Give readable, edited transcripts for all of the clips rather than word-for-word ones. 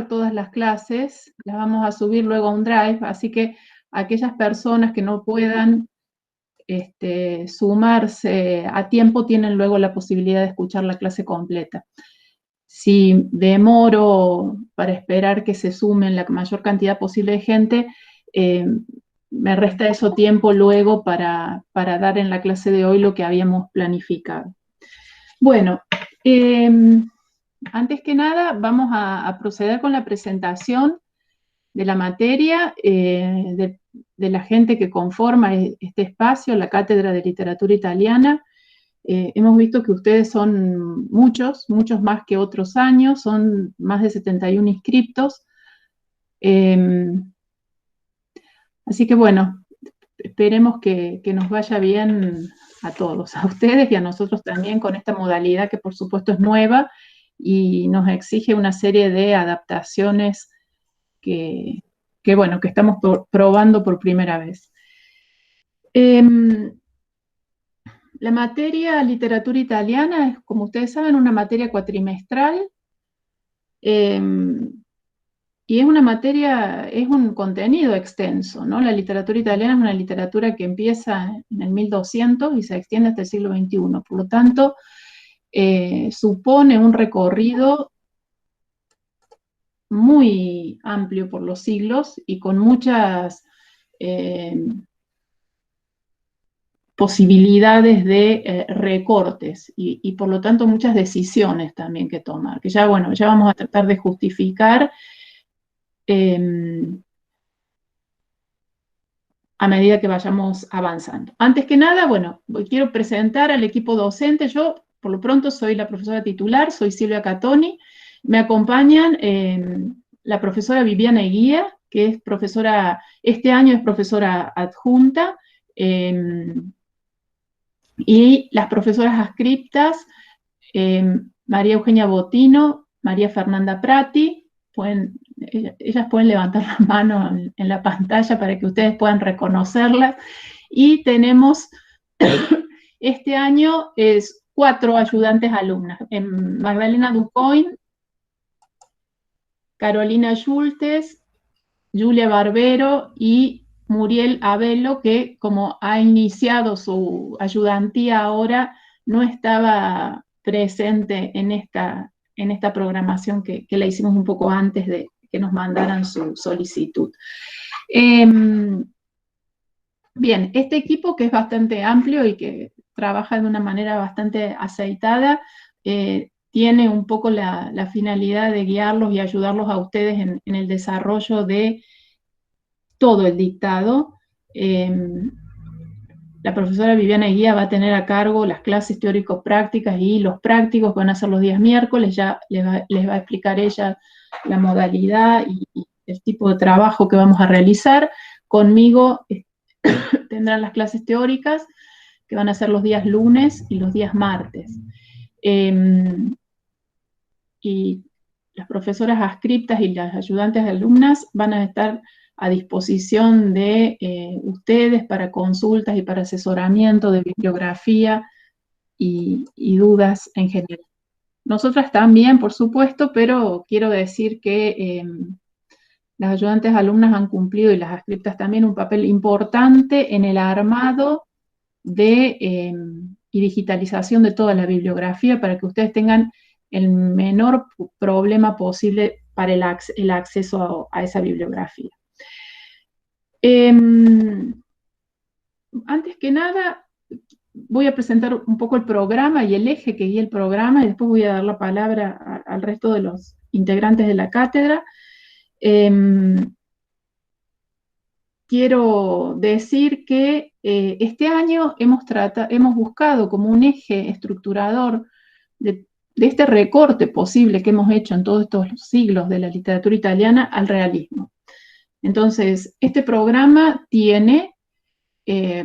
todas las clases, las vamos a subir luego a un Drive, así que aquellas personas que no puedan sumarse a tiempo tienen luego la posibilidad de escuchar la clase completa. Si demoro para esperar que se sumen la mayor cantidad posible de gente, me resta eso tiempo luego para dar en la clase de hoy lo que habíamos planificado. Bueno, antes que nada vamos a proceder con la presentación de la materia, de la gente que conforma este espacio, la Cátedra de Literatura Italiana. Hemos visto que ustedes son muchos más que otros años, son más de 71 inscriptos. Así que bueno, esperemos que nos vaya bien a todos, a ustedes y a nosotros también con esta modalidad que por supuesto es nueva y nos exige una serie de adaptaciones que bueno, que estamos probando por primera vez. La materia literatura italiana es, como ustedes saben, una materia cuatrimestral y es una materia, es un contenido extenso, ¿no? La literatura italiana es una literatura que empieza en el 1200 y se extiende hasta el siglo XXI. Por lo tanto, supone un recorrido muy amplio por los siglos y con muchas posibilidades de recortes y por lo tanto muchas decisiones también que tomar, que ya, bueno, ya vamos a tratar de justificar a medida que vayamos avanzando. Antes que nada, bueno, quiero presentar al equipo docente. Yo, por lo pronto, soy la profesora titular, soy Silvia Catoni. Me acompañan la profesora Viviana Eguía, que es profesora, este año es profesora adjunta, y las profesoras adscriptas, María Eugenia Botino, María Fernanda Prati, ellas pueden levantar la mano en la pantalla para que ustedes puedan reconocerlas. Y tenemos, este año, 4 ayudantes alumnas, Magdalena Ducoin, Carolina Schultes, Julia Barbero y Muriel Abelo, que como ha iniciado su ayudantía ahora, no estaba presente en esta programación que la hicimos un poco antes de que nos mandaran su solicitud. Bien, este equipo, que es bastante amplio y que trabaja de una manera bastante aceitada, tiene un poco la finalidad de guiarlos y ayudarlos a ustedes en el desarrollo de todo el dictado. La profesora Viviana Eguía va a tener a cargo las clases teórico-prácticas y los prácticos que van a ser los días miércoles. Ya les va a explicar ella la modalidad y el tipo de trabajo que vamos a realizar. Conmigo tendrán las clases teóricas, que van a ser los días lunes y los días martes. Y las profesoras adscriptas y las ayudantes de alumnas van a estar a disposición de ustedes para consultas y para asesoramiento de bibliografía y dudas en general. Nosotras también, por supuesto, pero quiero decir que las ayudantes alumnas han cumplido, y las adscriptas también, un papel importante en el armado y digitalización de toda la bibliografía para que ustedes tengan el menor problema posible para el acceso a esa bibliografía. Antes que nada, voy a presentar un poco el programa y el eje que guía el programa, y después voy a dar la palabra al resto de los integrantes de la cátedra. Quiero decir que este año hemos buscado como un eje estructurador de este recorte posible que hemos hecho en todos estos siglos de la literatura italiana al realismo. Entonces, este programa tiene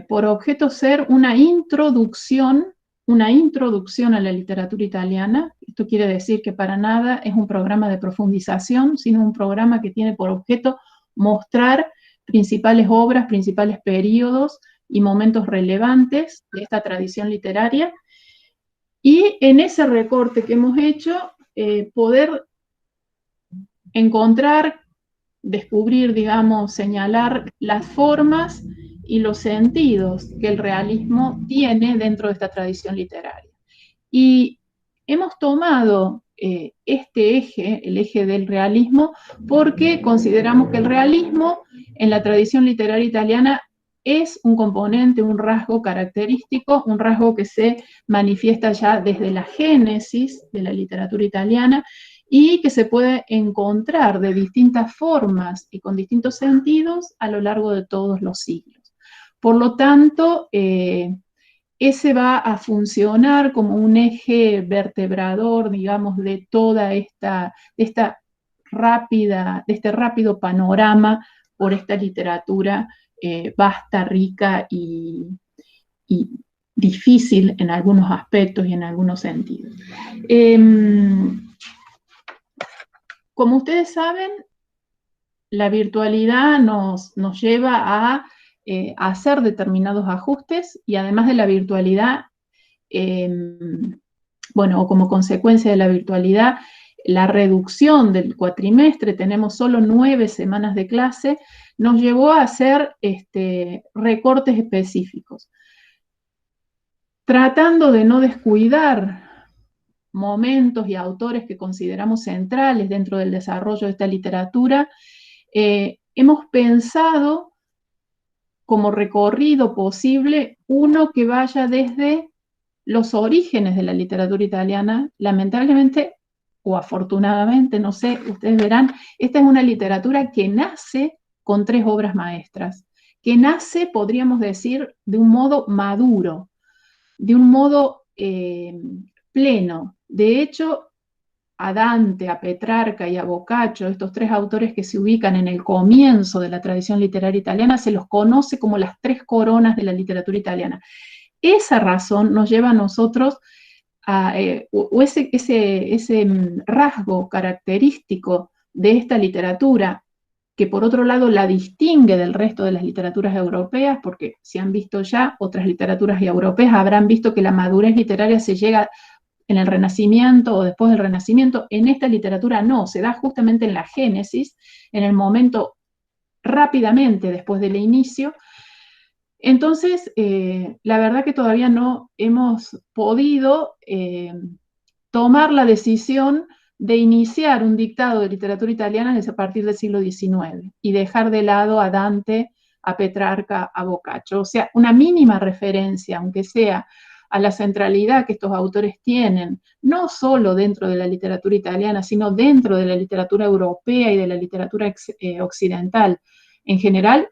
por objeto ser una introducción a la literatura italiana. Esto quiere decir que para nada es un programa de profundización, sino un programa que tiene por objeto mostrar principales obras, principales periodos y momentos relevantes de esta tradición literaria. Y en ese recorte que hemos hecho, poder encontrar, descubrir, digamos, señalar las formas y los sentidos que el realismo tiene dentro de esta tradición literaria. Y hemos tomado este eje, el eje del realismo, porque consideramos que el realismo en la tradición literaria italiana es un componente, un rasgo característico, un rasgo que se manifiesta ya desde la génesis de la literatura italiana y que se puede encontrar de distintas formas y con distintos sentidos a lo largo de todos los siglos. Por lo tanto, ese va a funcionar como un eje vertebrador, digamos, de toda esta rápida, de este rápido panorama por esta literatura vasta, rica y difícil en algunos aspectos y en algunos sentidos. Como ustedes saben, la virtualidad nos lleva a hacer determinados ajustes y además de la virtualidad, bueno, o como consecuencia de la virtualidad, la reducción del cuatrimestre, tenemos solo 9 semanas de clase, nos llevó a hacer recortes específicos, tratando de no descuidar momentos y autores que consideramos centrales dentro del desarrollo de esta literatura. Hemos pensado como recorrido posible uno que vaya desde los orígenes de la literatura italiana, lamentablemente o afortunadamente, no sé, ustedes verán, esta es una literatura que nace con 3 obras maestras, que nace, podríamos decir, de un modo maduro, de un modo pleno. De hecho, a Dante, a Petrarca y a Boccaccio, estos 3 autores que se ubican en el comienzo de la tradición literaria italiana, se los conoce como las 3 coronas de la literatura italiana. Esa razón nos lleva a nosotros o ese rasgo característico de esta literatura, que por otro lado la distingue del resto de las literaturas europeas, porque si han visto ya otras literaturas europeas, habrán visto que la madurez literaria se llega en el Renacimiento o después del Renacimiento. En esta literatura no, se da justamente en la génesis, en el momento rápidamente después del inicio. Entonces, la verdad que todavía no hemos podido tomar la decisión de iniciar un dictado de literatura italiana desde a partir del siglo XIX y dejar de lado a Dante, a Petrarca, a Boccaccio. O sea, una mínima referencia, aunque sea a la centralidad que estos autores tienen, no solo dentro de la literatura italiana, sino dentro de la literatura europea y de la literatura occidental en general,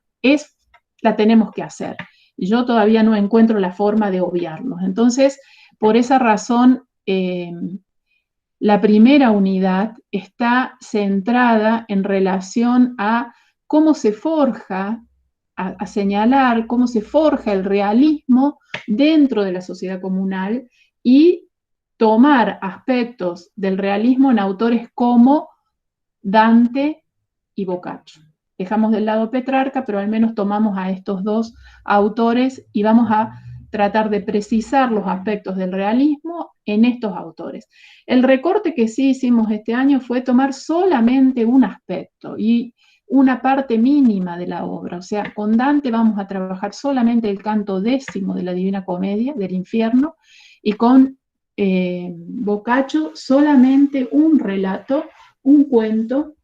la tenemos que hacer. Yo todavía no encuentro la forma de obviarlos. Entonces, por esa razón, la primera unidad está centrada en relación a cómo se forja, a señalar cómo se forja el realismo dentro de la sociedad comunal y tomar aspectos del realismo en autores como Dante y Boccaccio. Dejamos del lado Petrarca, pero al menos tomamos a estos 2 autores y vamos a tratar de precisar los aspectos del realismo en estos autores. El recorte que sí hicimos este año fue tomar solamente un aspecto y una parte mínima de la obra. O sea, con Dante vamos a trabajar solamente el canto 10º de la Divina Comedia, del Infierno, y con Boccaccio solamente un relato, un cuento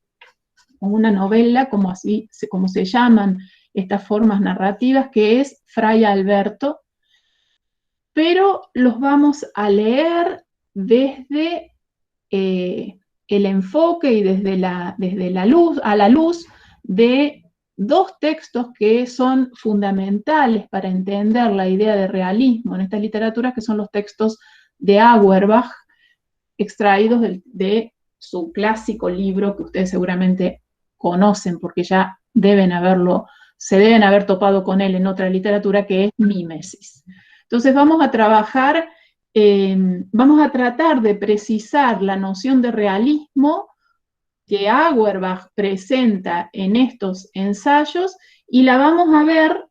o una novela, como se llaman estas formas narrativas, que es Fray Alberto, pero los vamos a leer desde el enfoque y desde la luz, a la luz de 2 textos que son fundamentales para entender la idea de realismo en estas literaturas, que son los textos de Auerbach, extraídos de su clásico libro que ustedes seguramente conocen porque ya se deben haber topado con él en otra literatura, que es Mímesis. Entonces vamos a trabajar, vamos a tratar de precisar la noción de realismo que Auerbach presenta en estos ensayos y la vamos a ver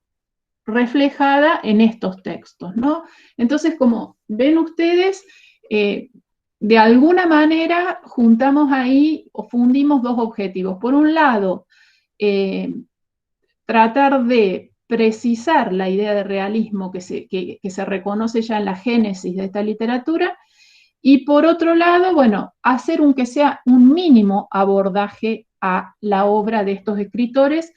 reflejada en estos textos, ¿no? Entonces, como ven ustedes, de alguna manera juntamos ahí o fundimos dos objetivos. Por un lado, tratar de precisar la idea de realismo que se reconoce ya en la génesis de esta literatura, y por otro lado, bueno, hacer que sea un mínimo abordaje a la obra de estos escritores,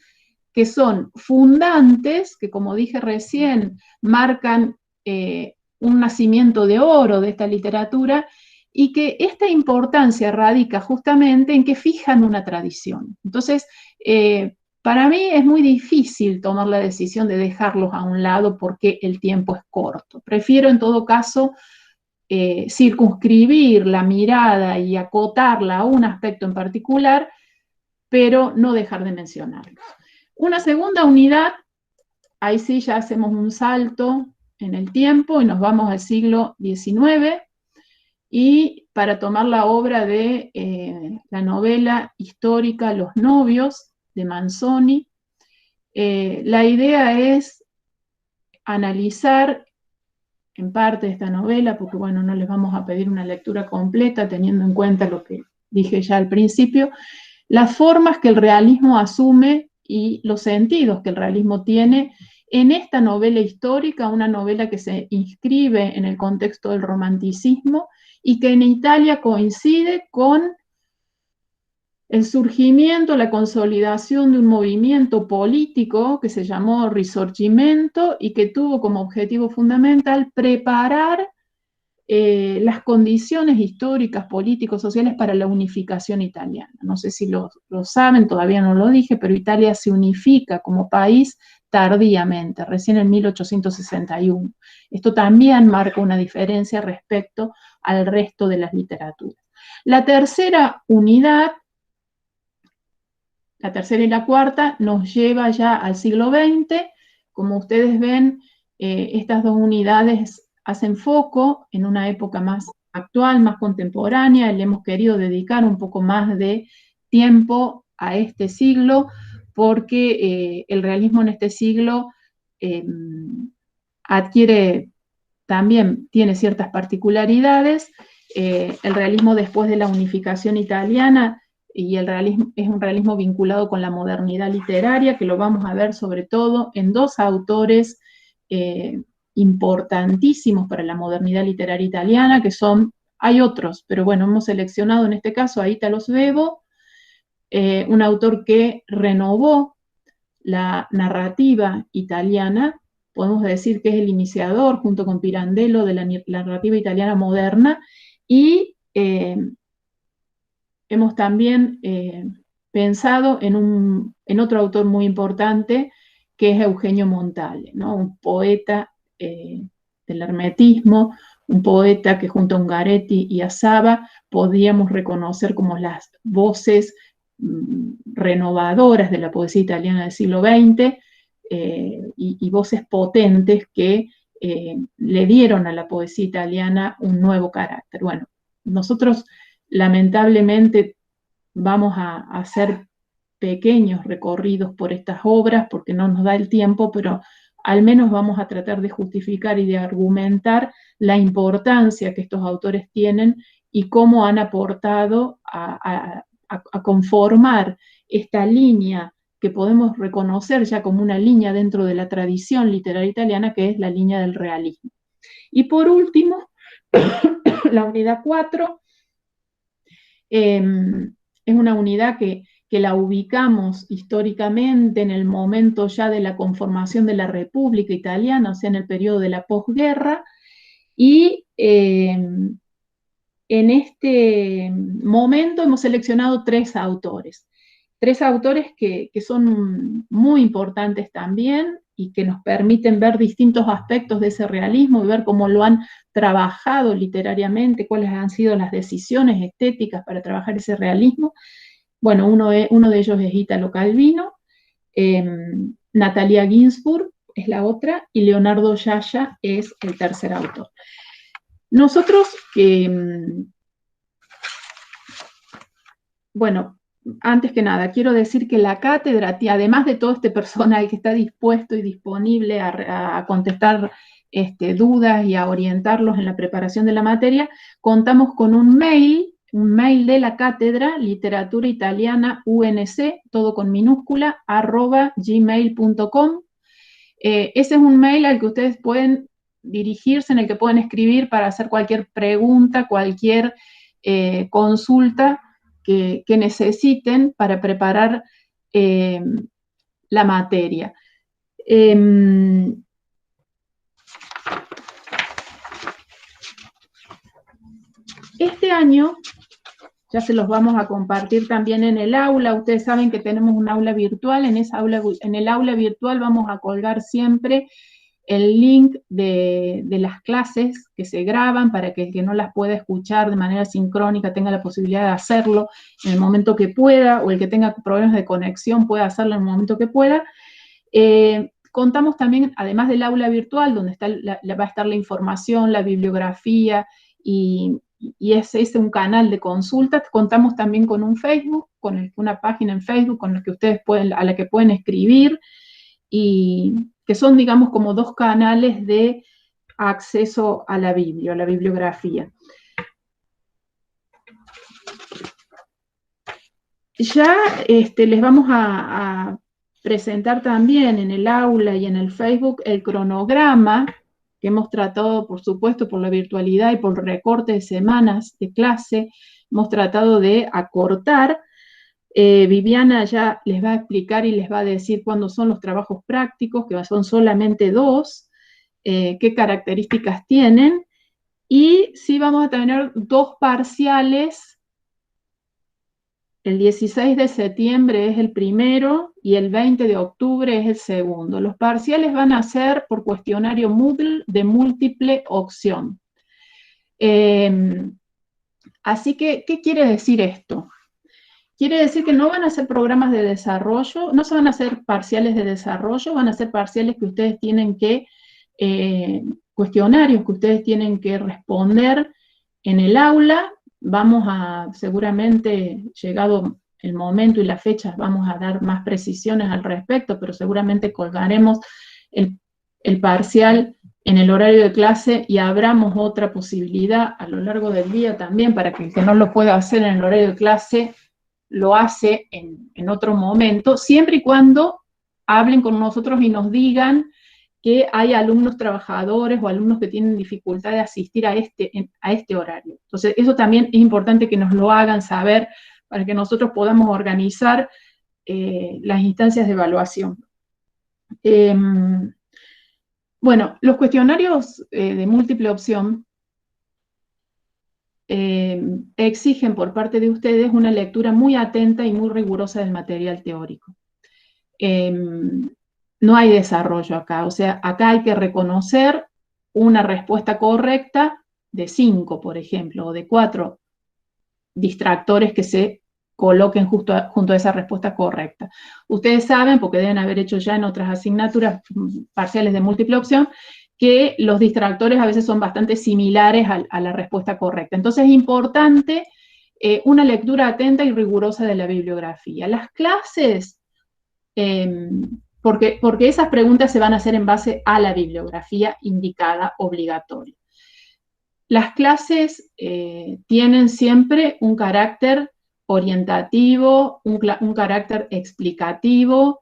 que son fundantes, que como dije recién, marcan un nacimiento de oro de esta literatura, y que esta importancia radica justamente en que fijan una tradición. Entonces, para mí es muy difícil tomar la decisión de dejarlos a un lado porque el tiempo es corto. Prefiero en todo caso circunscribir la mirada y acotarla a un aspecto en particular, pero no dejar de mencionarlos. Una segunda unidad, ahí sí ya hacemos un salto en el tiempo y nos vamos al siglo XIX, y para tomar la obra de la novela histórica Los novios, de Manzoni, la idea es analizar en parte de esta novela, porque bueno, no les vamos a pedir una lectura completa teniendo en cuenta lo que dije ya al principio, las formas que el realismo asume y los sentidos que el realismo tiene en esta novela histórica, una novela que se inscribe en el contexto del romanticismo y que en Italia coincide con el surgimiento, la consolidación de un movimiento político que se llamó Risorgimento y que tuvo como objetivo fundamental preparar las condiciones históricas, políticos, sociales para la unificación italiana. No sé si lo saben, todavía no lo dije, pero Italia se unifica como país tardíamente, recién en 1861. Esto también marca una diferencia respecto al resto de las literaturas. La tercera unidad, la tercera y la cuarta, nos lleva ya al siglo XX. Como ustedes ven, estas dos unidades hacen foco en una época más actual, más contemporánea. Le hemos querido dedicar un poco más de tiempo a este siglo, porque el realismo en este siglo adquiere, también tiene ciertas particularidades. El realismo después de la unificación italiana y el realismo es un realismo vinculado con la modernidad literaria, que lo vamos a ver sobre todo en dos autores importantísimos para la modernidad literaria italiana, que son, hay otros, pero bueno, hemos seleccionado en este caso a Italo Svevo, un autor que renovó la narrativa italiana. Podemos decir que es el iniciador, junto con Pirandello, de la narrativa italiana moderna, y hemos también pensado en otro autor muy importante, que es Eugenio Montale, ¿no? Un poeta del hermetismo, un poeta que junto a Ungaretti y a Saba podríamos reconocer como las voces renovadoras de la poesía italiana del siglo XX, y voces potentes que le dieron a la poesía italiana un nuevo carácter. Bueno, nosotros lamentablemente vamos a hacer pequeños recorridos por estas obras porque no nos da el tiempo, pero al menos vamos a tratar de justificar y de argumentar la importancia que estos autores tienen y cómo han aportado a conformar esta línea que podemos reconocer ya como una línea dentro de la tradición literaria italiana, que es la línea del realismo. Y por último, la unidad 4 es una unidad que la ubicamos históricamente en el momento ya de la conformación de la República Italiana, o sea, en el periodo de la posguerra, y en este momento hemos seleccionado tres autores que son muy importantes también y que nos permiten ver distintos aspectos de ese realismo y ver cómo lo han trabajado literariamente, cuáles han sido las decisiones estéticas para trabajar ese realismo. Bueno, uno de ellos es Italo Calvino, Natalia Ginzburg es la otra, y Leonardo Yaya es el tercer autor. Nosotros, bueno, antes que nada, quiero decir que la cátedra, además de todo este personal que está dispuesto y disponible a contestar dudas y a orientarlos en la preparación de la materia, contamos con un mail de la cátedra, literatura italiana UNC, todo con minúscula, @gmail.com. Ese es un mail al que ustedes pueden dirigirse, en el que pueden escribir para hacer cualquier pregunta, cualquier consulta que necesiten para preparar la materia. Este año, ya se los vamos a compartir también en el aula. Ustedes saben que tenemos un aula virtual. En el aula virtual vamos a colgar siempre el link de las clases que se graban para que el que no las pueda escuchar de manera sincrónica tenga la posibilidad de hacerlo en el momento que pueda, o el que tenga problemas de conexión pueda hacerlo en el momento que pueda. Contamos también, además del aula virtual, donde va a estar la información, la bibliografía y es un canal de consultas. Contamos también con un Facebook, una página en Facebook con la que ustedes a la que pueden escribir, y que son, digamos, como dos canales de acceso a la bibliografía. Ya les vamos a presentar también en el aula y en el Facebook el cronograma que hemos tratado, por supuesto, por la virtualidad y por el recorte de semanas de clase, hemos tratado de acortar. Viviana ya les va a explicar y les va a decir cuándo son los trabajos prácticos, que son solamente 2, qué características tienen, y sí vamos a tener 2 parciales. El 16 de septiembre es el primero y el 20 de octubre es el segundo. Los parciales van a ser por cuestionario Moodle de múltiple opción. Así que, ¿qué quiere decir esto? Quiere decir que no van a ser programas de desarrollo, no se van a hacer parciales de desarrollo, van a ser parciales que ustedes tienen que, cuestionarios que ustedes tienen que responder en el aula. Vamos a, seguramente, llegado el momento y las fechas, vamos a dar más precisiones al respecto, pero seguramente colgaremos el parcial en el horario de clase y abramos otra posibilidad a lo largo del día también, para que el que no lo pueda hacer en el horario de clase lo hace en otro momento, siempre y cuando hablen con nosotros y nos digan que hay alumnos trabajadores o alumnos que tienen dificultad de asistir a este horario. Entonces, eso también es importante que nos lo hagan saber para que nosotros podamos organizar las instancias de evaluación. Bueno, los cuestionarios de múltiple opción exigen por parte de ustedes una lectura muy atenta y muy rigurosa del material teórico. No hay desarrollo acá, o sea, acá hay que reconocer una respuesta correcta de 5, por ejemplo, o de 4 distractores que se coloquen junto a esa respuesta correcta. Ustedes saben, porque deben haber hecho ya en otras asignaturas parciales de múltiple opción, que los distractores a veces son bastante similares a la respuesta correcta. Entonces es importante una lectura atenta y rigurosa de la bibliografía. Las clases, porque esas preguntas se van a hacer en base a la bibliografía indicada obligatoria. Las clases tienen siempre un carácter orientativo, un carácter explicativo.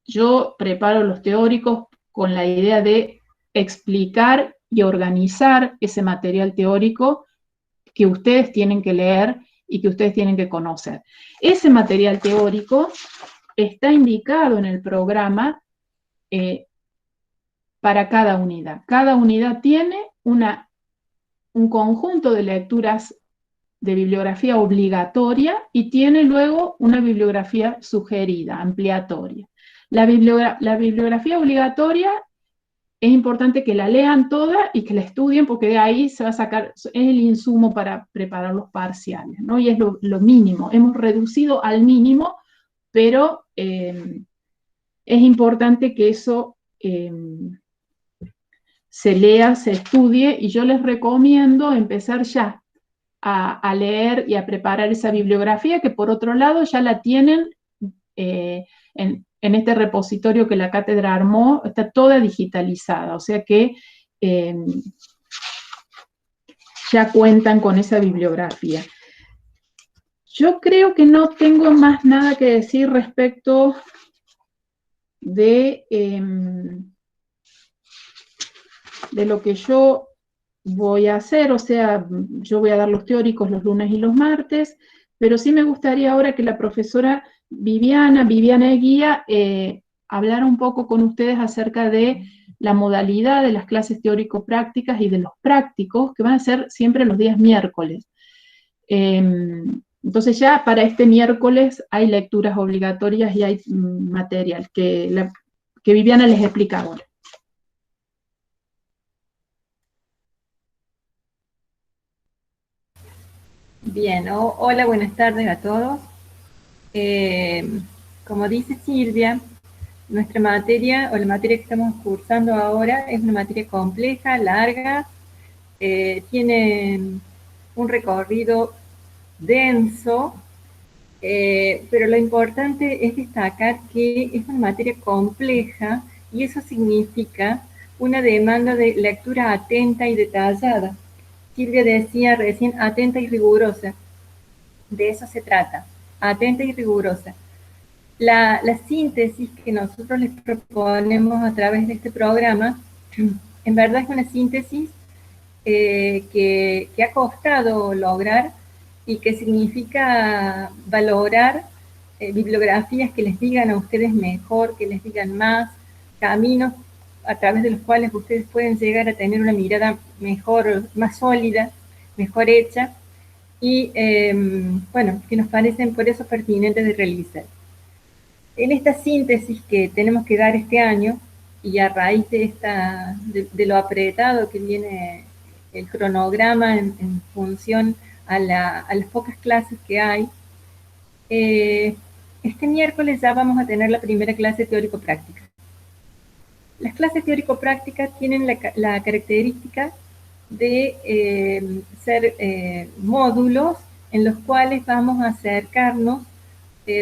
Yo preparo los teóricos con la idea de explicar y organizar ese material teórico que ustedes tienen que leer y que ustedes tienen que conocer. Ese material teórico está indicado en el programa para cada unidad. Cada unidad tiene un conjunto de lecturas de bibliografía obligatoria y tiene luego una bibliografía sugerida, ampliatoria. La bibliografía obligatoria es importante que la lean toda y que la estudien, porque de ahí se va a sacar, es el insumo para preparar los parciales, ¿no? Y es lo mínimo. Hemos reducido al mínimo, pero es importante que eso se lea, se estudie, y yo les recomiendo empezar ya a leer y a preparar esa bibliografía, que por otro lado ya la tienen en este repositorio que la cátedra armó, está toda digitalizada, o sea que ya cuentan con esa bibliografía. Yo creo que no tengo más nada que decir respecto de lo que yo voy a hacer, o sea, yo voy a dar los teóricos los lunes y los martes, pero sí me gustaría ahora que la profesora Viviana Eguía, hablara un poco con ustedes acerca de la modalidad de las clases teórico-prácticas y de los prácticos, que van a ser siempre los días miércoles. Entonces ya para este miércoles hay lecturas obligatorias y hay material que Viviana les explica ahora. Bien, hola, buenas tardes a todos. Como dice Silvia, nuestra materia, o la materia que estamos cursando ahora, es una materia compleja, larga, tiene un recorrido denso, pero lo importante es destacar que es una materia compleja y eso significa una demanda de lectura atenta y detallada. Silvia decía recién atenta y rigurosa. De eso se trata, atenta y rigurosa. La síntesis que nosotros les proponemos a través de este programa, en verdad es una síntesis que ha costado lograr y que significa valorar bibliografías que les digan a ustedes mejor, que les digan más, caminos a través de los cuales ustedes pueden llegar a tener una mirada mejor, más sólida, mejor hecha, y bueno, que nos parecen por eso pertinentes de realizar. En esta síntesis que tenemos que dar este año, y a raíz de lo apretado que viene el cronograma en función a las pocas clases que hay, este miércoles ya vamos a tener la primera clase teórico-práctica. Las clases teórico-prácticas tienen la característica de ser módulos en los cuales vamos a acercarnos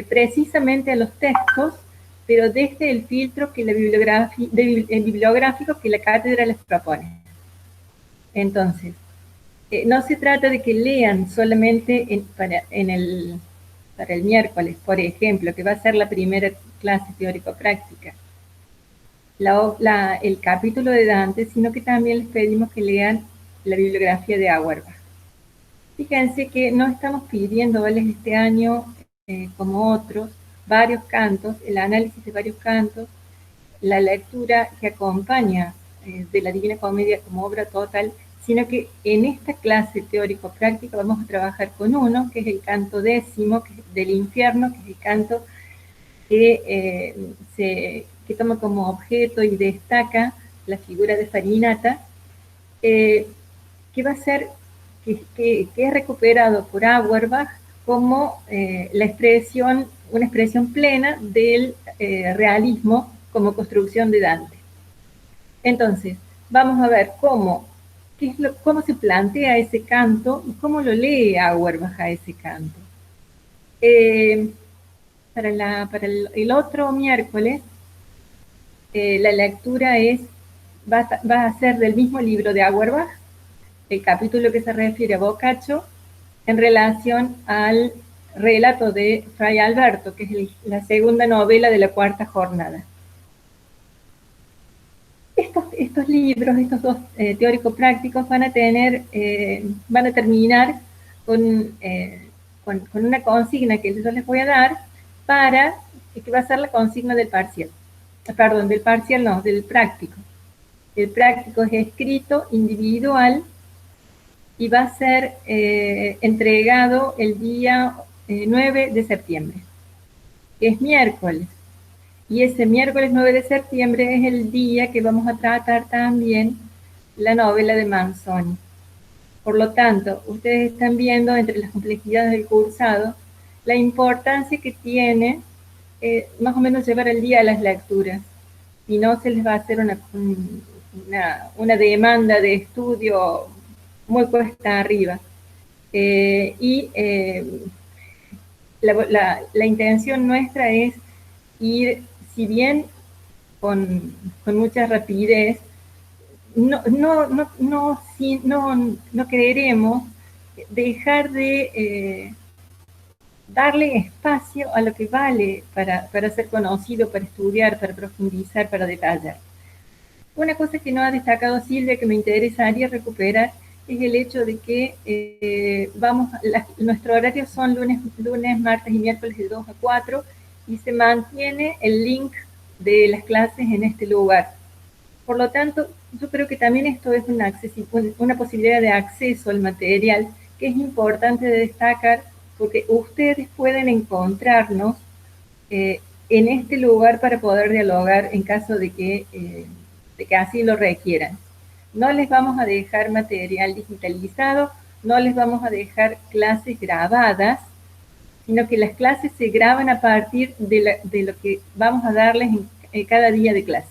precisamente a los textos, pero desde el filtro que el bibliográfico que la cátedra les propone. Entonces, no se trata de que lean solamente para el miércoles, por ejemplo, que va a ser la primera clase teórico-práctica, el capítulo de Dante, sino que también les pedimos que lean la bibliografía de Auerbach. Fíjense que no estamos pidiéndoles este año, como otros, varios cantos, el análisis de varios cantos, la lectura que acompaña de la Divina Comedia como obra total, sino que en esta clase teórico-práctica vamos a trabajar con uno, que es el canto 10, que es del infierno, que es el canto que toma como objeto y destaca la figura de Farinata, que va a ser, que es recuperado por Auerbach como una expresión plena del realismo como construcción de Dante. Entonces, vamos a ver cómo se plantea ese canto y cómo lo lee Auerbach a ese canto. Para el otro miércoles, la lectura va a ser del mismo libro de Auerbach, el capítulo que se refiere a Boccaccio, en relación al relato de Fray Alberto, que es la segunda novela de la cuarta jornada. Estos libros, estos dos teórico-prácticos, van a terminar con una consigna que yo les voy a dar que va a ser la consigna del parcial. Perdón, del parcial no, del práctico. El práctico es escrito, individual, y va a ser entregado el día 9 de septiembre, que es miércoles. Y ese miércoles 9 de septiembre es el día que vamos a tratar también la novela de Manzoni. Por lo tanto, ustedes están viendo entre las complejidades del cursado la importancia que tiene más o menos llevar el día a las lecturas. Y no se les va a hacer una demanda de estudio muy cuesta arriba. La intención nuestra es ir, si bien con mucha rapidez, no queremos dejar de darle espacio a lo que vale para ser conocido, para estudiar, para profundizar, para detallar. Una cosa que no ha destacado Silvia, que me interesaría recuperar, es el hecho de que nuestro horario son lunes, martes y miércoles de 2 a 4, y se mantiene el link de las clases en este lugar. Por lo tanto, yo creo que también esto es una posibilidad de acceso al material que es importante de destacar, porque ustedes pueden encontrarnos en este lugar para poder dialogar en caso de que así lo requieran. No les vamos a dejar material digitalizado, no les vamos a dejar clases grabadas, sino que las clases se graban a partir de lo que vamos a darles en cada día de clase.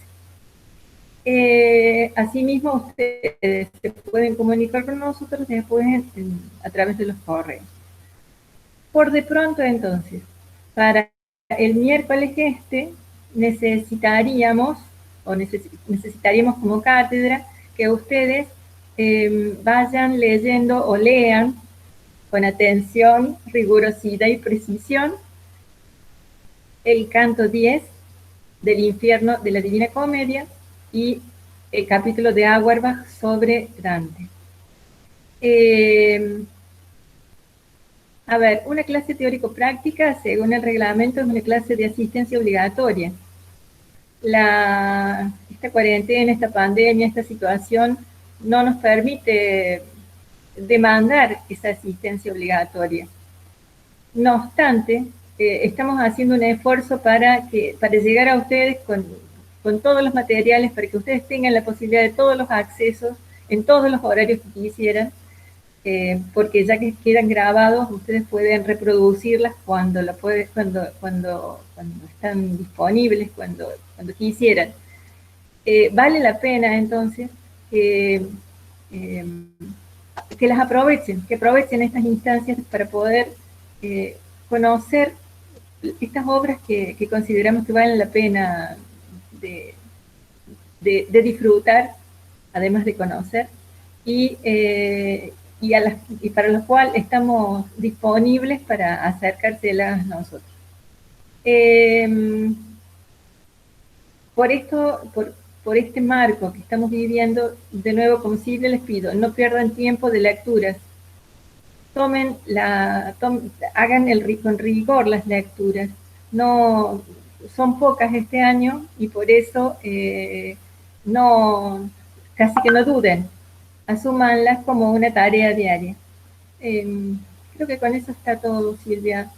Asimismo, ustedes se pueden comunicar con nosotros después a través de los correos. Por de pronto, entonces, para el miércoles necesitaríamos como cátedra que ustedes vayan leyendo o lean con atención, rigurosidad y precisión el canto 10 del Infierno de la Divina Comedia y el capítulo de Auerbach sobre Dante. A ver, una clase teórico-práctica, según el reglamento, es una clase de asistencia obligatoria. Esta cuarentena, esta pandemia, esta situación no nos permite demandar esa asistencia obligatoria. No obstante, estamos haciendo un esfuerzo para llegar a ustedes con todos los materiales, para que ustedes tengan la posibilidad de todos los accesos en todos los horarios que quisieran, porque ya que quedan grabados, ustedes pueden reproducirlas cuando están disponibles, cuando quisieran. Vale la pena entonces que las aprovechen, que aprovechen estas instancias para poder conocer estas obras que consideramos que valen la pena de disfrutar, además de conocer, y para lo cual estamos disponibles para acercárselas nosotros. Por este marco que estamos viviendo, de nuevo, como siempre les pido, no pierdan tiempo de lecturas. Hagan con rigor las lecturas. No, son pocas este año y por eso casi que no duden. Asúmanlas como una tarea diaria. Creo que con eso está todo, Silvia.